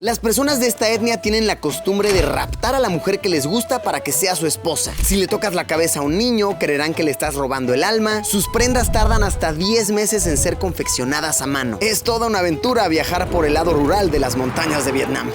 Las personas de esta etnia tienen la costumbre de raptar a la mujer que les gusta para que sea su esposa. Si le tocas la cabeza a un niño, creerán que le estás robando el alma. Sus prendas tardan hasta 10 meses en ser confeccionadas a mano. Es toda una aventura viajar por el lado rural de las montañas de Vietnam.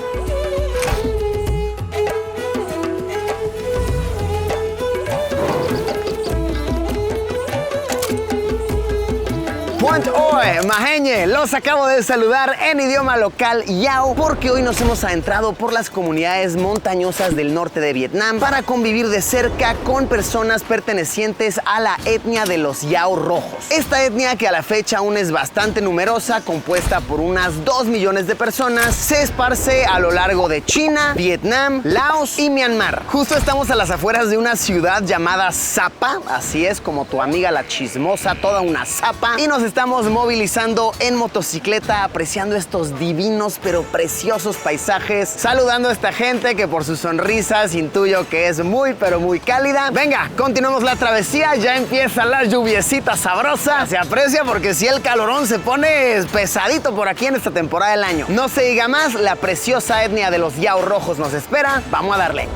Point Oi, Majeñe, los acabo de saludar en idioma local Yao porque hoy nos hemos adentrado por las comunidades montañosas del norte de Vietnam para convivir de cerca con personas pertenecientes a la etnia de los Yao rojos. Esta etnia, que a la fecha aún es bastante numerosa, compuesta por unas 2 millones de personas, se esparce a lo largo de China, Vietnam, Laos y Myanmar. Justo estamos a las afueras de una ciudad llamada Sapa, así es como tu amiga la chismosa, toda una zapa, y nos estamos movilizando en motocicleta, apreciando estos divinos pero preciosos paisajes, saludando a esta gente que por sus sonrisas intuyo que es muy pero muy cálida. Venga, continuemos la travesía, ya empieza la lluviecita sabrosa, se aprecia porque si el calorón se pone pesadito por aquí en esta temporada del año. No se diga más, la preciosa etnia de los Yao rojos nos espera, vamos a darle.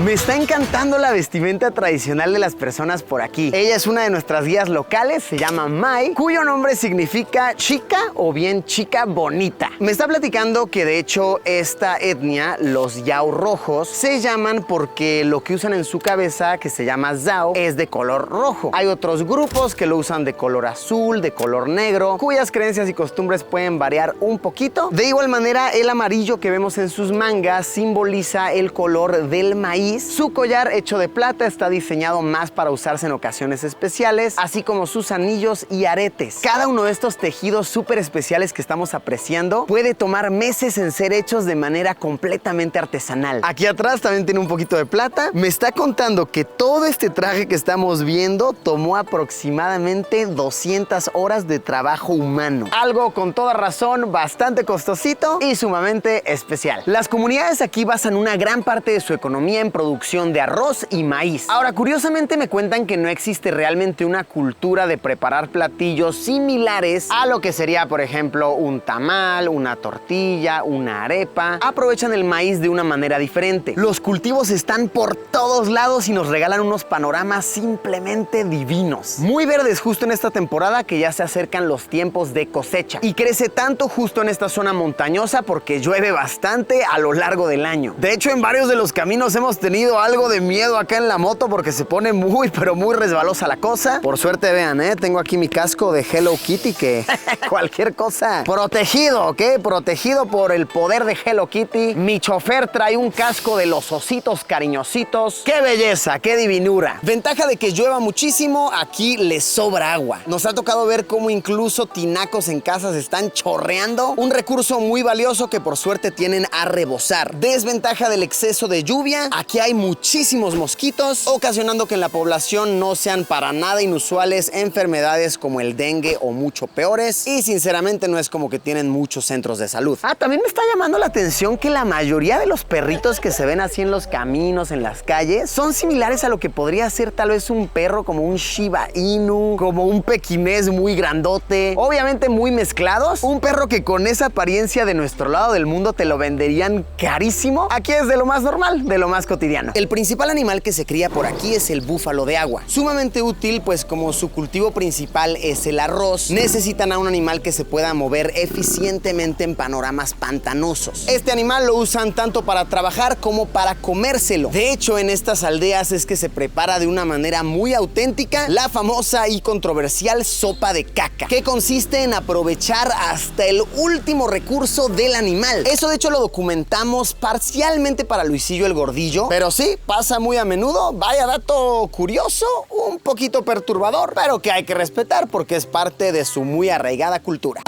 Me está encantando la vestimenta tradicional de las personas por aquí. Ella es una de nuestras guías locales, se llama Mai, cuyo nombre significa chica o bien chica bonita. Me está platicando que de hecho esta etnia, los Yao rojos, se llaman porque lo que usan en su cabeza, que se llama Zao, es de color rojo. Hay otros grupos que lo usan de color azul, de color negro, cuyas creencias y costumbres pueden variar un poquito. De igual manera, el amarillo que vemos en sus mangas simboliza el color del maíz. Su collar hecho de plata está diseñado más para usarse en ocasiones especiales, así como sus anillos y aretes. Cada uno de estos tejidos súper especiales que estamos apreciando puede tomar meses en ser hechos de manera completamente artesanal. Aquí atrás también tiene un poquito de plata. Me está contando que todo este traje que estamos viendo tomó aproximadamente 200 horas de trabajo humano. Algo con toda razón bastante costosito y sumamente especial. Las comunidades aquí basan una gran parte de su economía en producción de arroz y maíz. Ahora, curiosamente me cuentan que no existe realmente una cultura de preparar platillos similares a lo que sería, por ejemplo, un tamal, una tortilla, una arepa. Aprovechan el maíz de una manera diferente. Los cultivos están por todos lados y nos regalan unos panoramas simplemente divinos. Muy verdes justo en esta temporada que ya se acercan los tiempos de cosecha. Y crece tanto justo en esta zona montañosa porque llueve bastante a lo largo del año. De hecho, en varios de los caminos hemos tenido algo de miedo acá en la moto porque se pone muy pero muy resbalosa la cosa. Por suerte, vean, tengo aquí mi casco de Hello Kitty que cualquier cosa protegido, ¿ok? Protegido por el poder de Hello Kitty. Mi chofer trae un casco de los ositos cariñositos. ¡Qué belleza! ¡Qué divinura! Ventaja de que llueva muchísimo, aquí le sobra agua. Nos ha tocado ver cómo incluso tinacos en casas están chorreando. Un recurso muy valioso que por suerte tienen a rebosar. Desventaja del exceso de lluvia. Aquí hay muchísimos mosquitos, ocasionando que en la población no sean para nada inusuales enfermedades como el dengue o mucho peores. Y sinceramente no es como que tienen muchos centros de salud. También me está llamando la atención que la mayoría de los perritos que se ven así en los caminos, en las calles, son similares a lo que podría ser tal vez un perro como un Shiba Inu, como un pequinés muy grandote, obviamente muy mezclados. Un perro que con esa apariencia de nuestro lado del mundo te lo venderían carísimo. Aquí es de lo más normal, de lo más cotidiano. El principal animal que se cría por aquí es el búfalo de agua. Sumamente útil, pues como su cultivo principal es el arroz, necesitan a un animal que se pueda mover eficientemente en panoramas pantanosos. Este animal lo usan tanto para trabajar como para comérselo. De hecho, en estas aldeas es que se prepara de una manera muy auténtica la famosa y controversial sopa de caca, que consiste en aprovechar hasta el último recurso del animal. Eso de hecho lo documentamos parcialmente para Luisillo el Gordillo, pero sí, pasa muy a menudo. Vaya dato curioso, un poquito perturbador, pero que hay que respetar porque es parte de su muy arraigada cultura.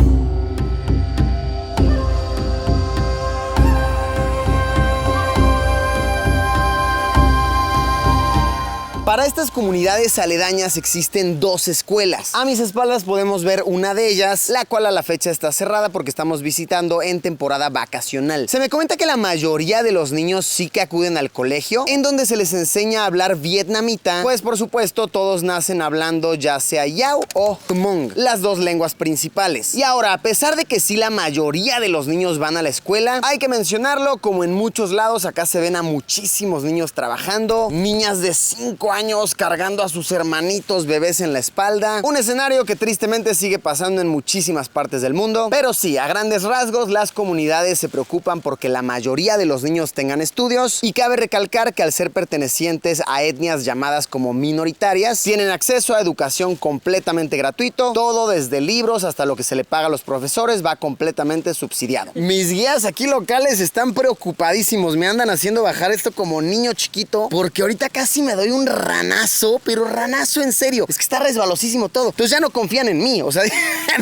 Para estas comunidades aledañas existen dos escuelas. A mis espaldas podemos ver una de ellas, la cual a la fecha está cerrada porque estamos visitando en temporada vacacional. Se me comenta que la mayoría de los niños sí que acuden al colegio, en donde se les enseña a hablar vietnamita, pues por supuesto todos nacen hablando ya sea Yao o Hmong, las dos lenguas principales. Y ahora, a pesar de que sí la mayoría de los niños van a la escuela, hay que mencionarlo, como en muchos lados, acá se ven a muchísimos niños trabajando, niñas de 5 años cargando a sus hermanitos bebés en la espalda, un escenario que tristemente sigue pasando en muchísimas partes del mundo. Pero sí, a grandes rasgos, las comunidades se preocupan porque la mayoría de los niños tengan estudios, y cabe recalcar que al ser pertenecientes a etnias llamadas como minoritarias, tienen acceso a educación completamente gratuito, todo desde libros hasta lo que se le paga a los profesores va completamente subsidiado. Mis guías aquí locales están preocupadísimos, me andan haciendo bajar esto como niño chiquito, porque ahorita casi me doy un ranazo, pero ranazo en serio, es que está resbalosísimo todo. Entonces ya no confían en mí, o sea,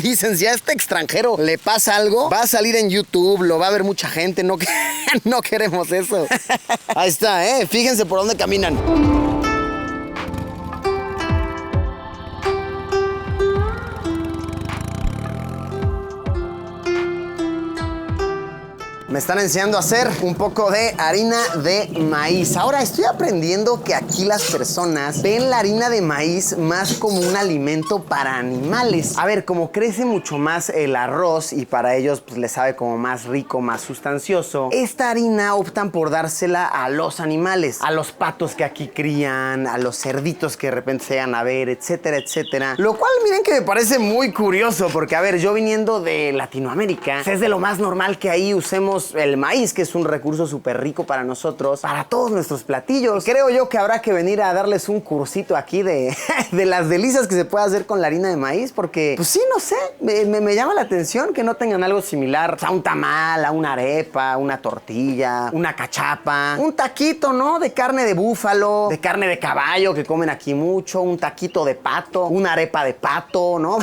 dicen, si a este extranjero le pasa algo, va a salir en YouTube, lo va a ver mucha gente, no, no queremos eso. Ahí está, fíjense por dónde caminan. Me están enseñando a hacer un poco de harina de maíz. Ahora estoy aprendiendo que aquí las personas ven la harina de maíz más como un alimento para animales. A ver, como crece mucho más el arroz y para ellos pues les sabe como más rico, más sustancioso, esta harina optan por dársela a los animales, a los patos que aquí crían, a los cerditos que de repente se llegan a ver, etcétera, etcétera. Lo cual miren que me parece muy curioso porque, a ver, yo viniendo de Latinoamérica, es de lo más normal que ahí usemos el maíz, que es un recurso súper rico para nosotros, para todos nuestros platillos. Creo yo que habrá que venir a darles un cursito aquí de las delicias que se puede hacer con la harina de maíz, porque, pues sí, no sé, me llama la atención que no tengan algo similar a un tamal, a una arepa, una tortilla, una cachapa, un taquito, ¿no? De carne de búfalo, de carne de caballo, que comen aquí mucho, un taquito de pato, una arepa de pato, ¿no?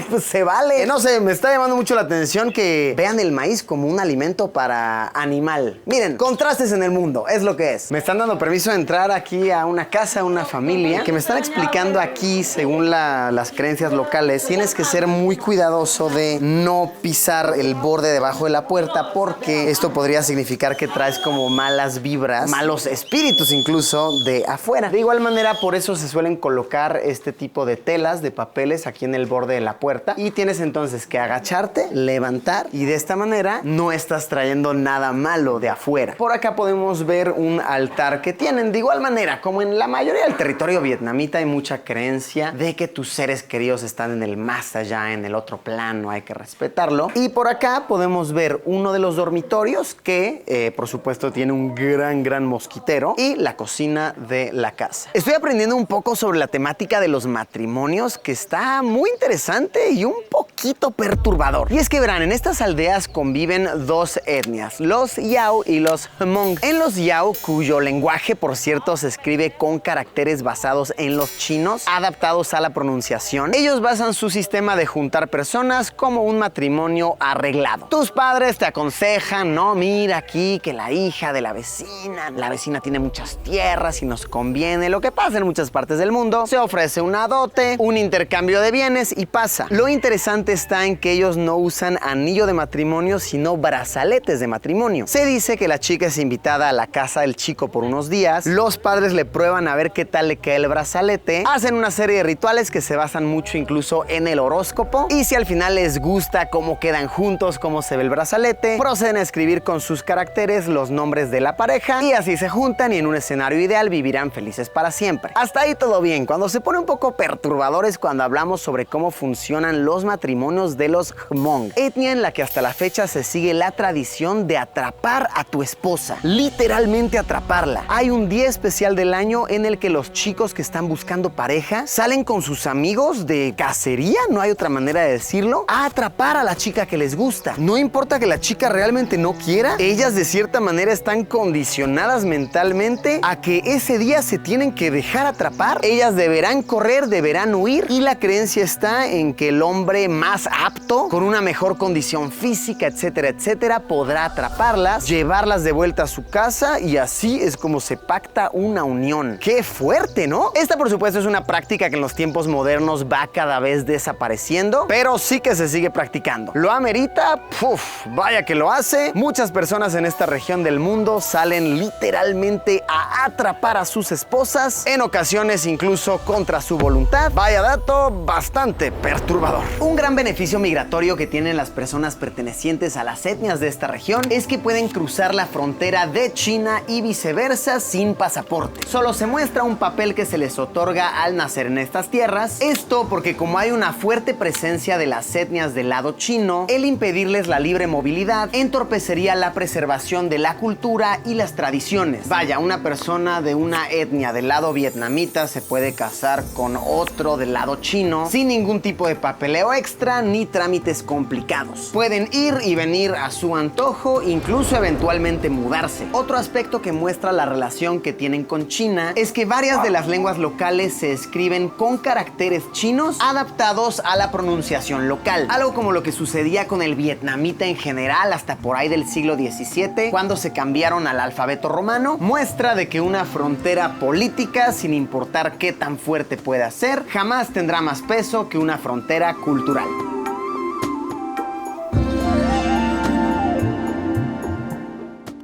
Pues se vale. No sé, me está llamando mucho la atención que vean el maíz como un alimento para animal. Miren, contrastes en el mundo, es lo que es. Me están dando permiso de entrar aquí a una casa, a una familia, que me están explicando aquí, según las creencias locales, tienes que ser muy cuidadoso de no pisar el borde debajo de la puerta, porque esto podría significar que traes como malas vibras, malos espíritus incluso, de afuera. De igual manera, por eso se suelen colocar este tipo de telas, de papeles aquí en el borde de la puerta, y tienes entonces que agacharte, levantar, y de esta manera no estás trayendo nada malo de afuera. Por acá podemos ver un altar que tienen. De igual manera, como en la mayoría del territorio vietnamita, hay mucha creencia de que tus seres queridos están en el más allá, en el otro plano, hay que respetarlo. Y por acá podemos ver uno de los dormitorios que, por supuesto, tiene un gran mosquitero, y la cocina de la casa. Estoy aprendiendo un poco sobre la temática de los matrimonios, que está muy interesante y un poquito perturbador. Y es que verán, en estas aldeas conviven dos etnias, los Yao y los Hmong. En los Yao, cuyo lenguaje, por cierto, se escribe con caracteres basados en los chinos, adaptados a la pronunciación, ellos basan su sistema de juntar personas como un matrimonio arreglado. Tus padres te aconsejan, no, mira aquí que la hija de la vecina tiene muchas tierras y nos conviene. Lo que pasa en muchas partes del mundo, se ofrece una dote, un intercambio de bienes y pasa. Lo interesante está en que ellos no usan anillo de matrimonio, sino brazaletes de matrimonio. Se dice que la chica es invitada a la casa del chico por unos días, los padres le prueban a ver qué tal le queda el brazalete, hacen una serie de rituales que se basan mucho incluso en el horóscopo, y si al final les gusta cómo quedan juntos, cómo se ve el brazalete, proceden a escribir con sus caracteres los nombres de la pareja, y así se juntan y en un escenario ideal vivirán felices para siempre. Hasta ahí todo bien. Cuando se pone un poco perturbador es cuando hablamos sobre cómo funcionan los matrimonios de los Hmong, etnia en la que hasta la fecha se sigue la tradición de atrapar a tu esposa, literalmente atraparla. Hay un día especial del año en el que los chicos que están buscando pareja salen con sus amigos de cacería, no hay otra manera de decirlo, a atrapar a la chica que les gusta. No importa que la chica realmente no quiera, ellas de cierta manera están condicionadas mentalmente a que ese día se tienen que dejar atrapar. Ellas deberán correr, deberán huir, y la creencia está en que el hombre más más apto, con una mejor condición física, etcétera, etcétera, podrá atraparlas, llevarlas de vuelta a su casa y así es como se pacta una unión. ¡Qué fuerte!, ¿no? Esta, por supuesto, es una práctica que en los tiempos modernos va cada vez desapareciendo, pero sí que se sigue practicando. ¿Lo amerita? ¡Puf! Vaya que lo hace. Muchas personas en esta región del mundo salen literalmente a atrapar a sus esposas, en ocasiones incluso contra su voluntad. Vaya dato bastante perturbador. Un gran beneficio migratorio que tienen las personas pertenecientes a las etnias de esta región es que pueden cruzar la frontera de China y viceversa sin pasaporte. Solo se muestra un papel que se les otorga al nacer en estas tierras. Esto porque como hay una fuerte presencia de las etnias del lado chino, el impedirles la libre movilidad entorpecería la preservación de la cultura y las tradiciones. Vaya, una persona de una etnia del lado vietnamita se puede casar con otro del lado chino sin ningún tipo de papeleo extra ni trámites complicados. Pueden ir y venir a su antojo, incluso eventualmente mudarse. Otro aspecto que muestra la relación que tienen con China es que varias de las lenguas locales se escriben con caracteres chinos adaptados a la pronunciación local. Algo como lo que sucedía con el vietnamita en general hasta por ahí del siglo XVII, cuando se cambiaron al alfabeto romano. Muestra de que una frontera política, sin importar qué tan fuerte pueda ser, jamás tendrá más peso que una frontera cultural.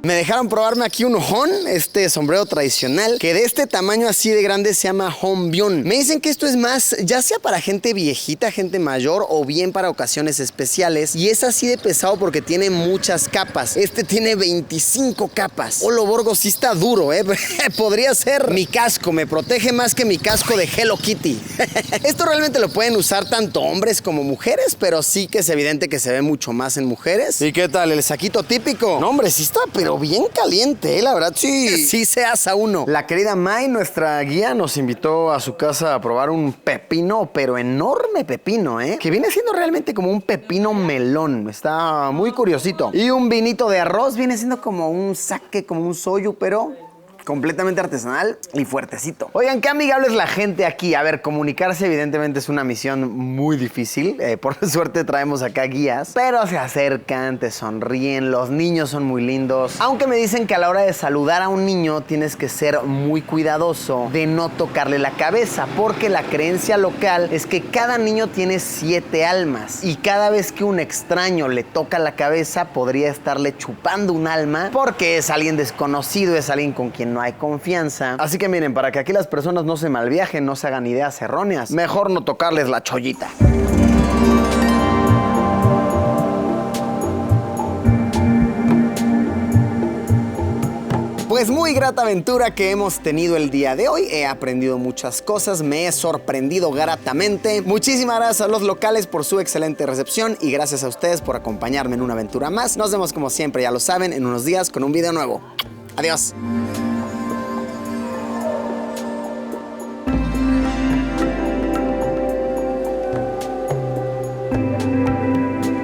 Me dejaron probarme aquí un hon, este sombrero tradicional, que de este tamaño así de grande se llama honbion. Me dicen que esto es más, ya sea para gente viejita, gente mayor, o bien para ocasiones especiales. Y es así de pesado porque tiene muchas capas. Este tiene 25 capas. Olo Borgo sí está duro, ¿eh? Podría ser mi casco, me protege más que mi casco de Hello Kitty. Esto realmente lo pueden usar tanto hombres como mujeres, pero sí que es evidente que se ve mucho más en mujeres. ¿Y qué tal? ¿El saquito típico? No, hombre, sí está, pero bien caliente, la verdad, sí se asa uno. La querida Mai, nuestra guía, nos invitó a su casa a probar un pepino, pero enorme pepino, que viene siendo realmente como un pepino melón. Está muy curiosito. Y un vinito de arroz, viene siendo como un sake, como un soyu, pero completamente artesanal y fuertecito. Oigan, qué amigable es la gente aquí. A ver, comunicarse evidentemente es una misión muy difícil. Por suerte traemos acá guías, pero se acercan, te sonríen, los niños son muy lindos. Aunque me dicen que a la hora de saludar a un niño tienes que ser muy cuidadoso de no tocarle la cabeza, porque la creencia local es que cada niño tiene 7 almas y cada vez que un extraño le toca la cabeza podría estarle chupando un alma, porque es alguien desconocido, es alguien con quien no hay confianza. Así que miren, para que aquí las personas no se malviajen, no se hagan ideas erróneas, mejor no tocarles la chollita. Pues muy grata aventura que hemos tenido el día de hoy. He aprendido muchas cosas, me he sorprendido gratamente. Muchísimas gracias a los locales por su excelente recepción y gracias a ustedes por acompañarme en una aventura más. Nos vemos como siempre, ya lo saben, en unos días con un video nuevo. Adiós.